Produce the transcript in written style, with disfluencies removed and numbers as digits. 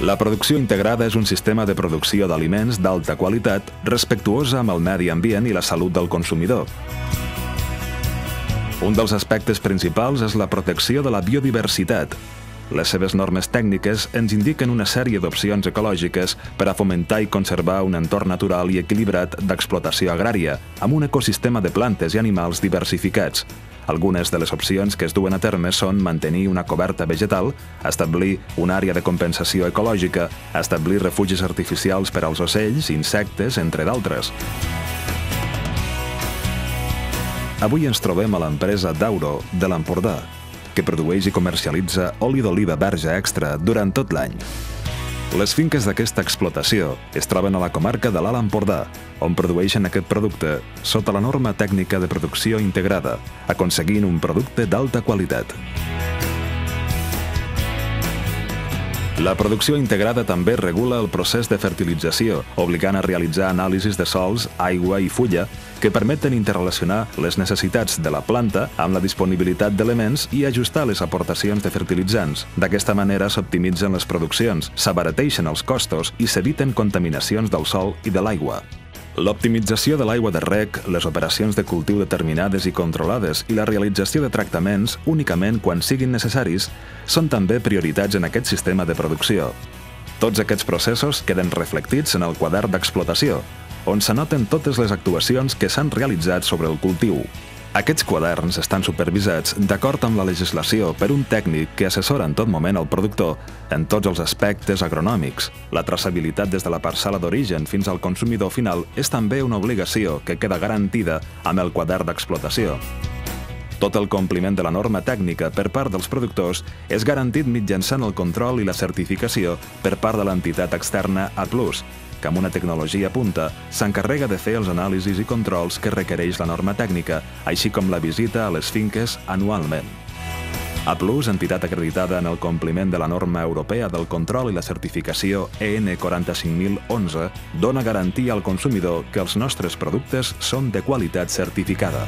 La producció integrada és un sistema de producció d'aliments d'alta qualitat respectuosa amb el medi ambient i la salut del consumidor. Un dels aspectes principals és la protecció de la biodiversitat. Les seves normes tècniques ens indiquen una sèrie d'opcions ecològiques per a fomentar i conservar un entorn natural i equilibrat d'explotació agrària, amb un ecosistema de plantes i animals diversificats. Algunes de les opcions que es duen a terme són mantenir una coberta vegetal, establir una àrea de compensació ecològica, establir refugis artificials per als ocells, insectes, entre d'altres. Avui ens trobem a l'empresa Dauro de l'Empordà, que produeix i comercialitza oli d'oliva verge extra durant tot l'any. Les finques d'aquesta explotació es troben a la comarca de l'Alt Empordà, on produeixen aquest producte sota la norma tècnica de producció integrada, aconseguint un producte d'alta qualitat. La producció integrada també regula el procés de fertilització, obligant a realitzar anàlisis de sòls, aigua i fulla que permeten interrelacionar les necessitats de la planta amb la disponibilitat d'elements i ajustar les aportacions de fertilitzants. D'aquesta manera s'optimitzen les produccions, s'abarateixen els costos i s'eviten contaminacions del sòl i de l'aigua. L'optimització de l'aigua de reg, les operacions de cultiu determinades i controlades i la realització de tractaments únicament quan siguin necessaris són també prioritats en aquest sistema de producció. Tots aquests processos queden reflectits en el quadern d'explotació, on s'anoten totes les actuacions que s'han realitzat sobre el cultiu. Aquests quaderns estan supervisats d'acord amb la legislació per un tècnic que assessora en tot moment el productor en tots els aspectes agronòmics. La traçabilitat des de la parcel·la d'origen fins al consumidor final és també una obligació que queda garantida amb el quadern d'explotació. Tot el compliment de la norma tècnica per part dels productors és garantit mitjançant el control i la certificació per part de l'entitat externa A+, que amb una tecnologia punta s'encarrega de fer els anàlisis i controls que requereix la norma tècnica, així com la visita a les finques anualment. A+, entitat acreditada en el compliment de la norma europea del control i la certificació EN 45011, dona garantia al consumidor que els nostres productes són de qualitat certificada.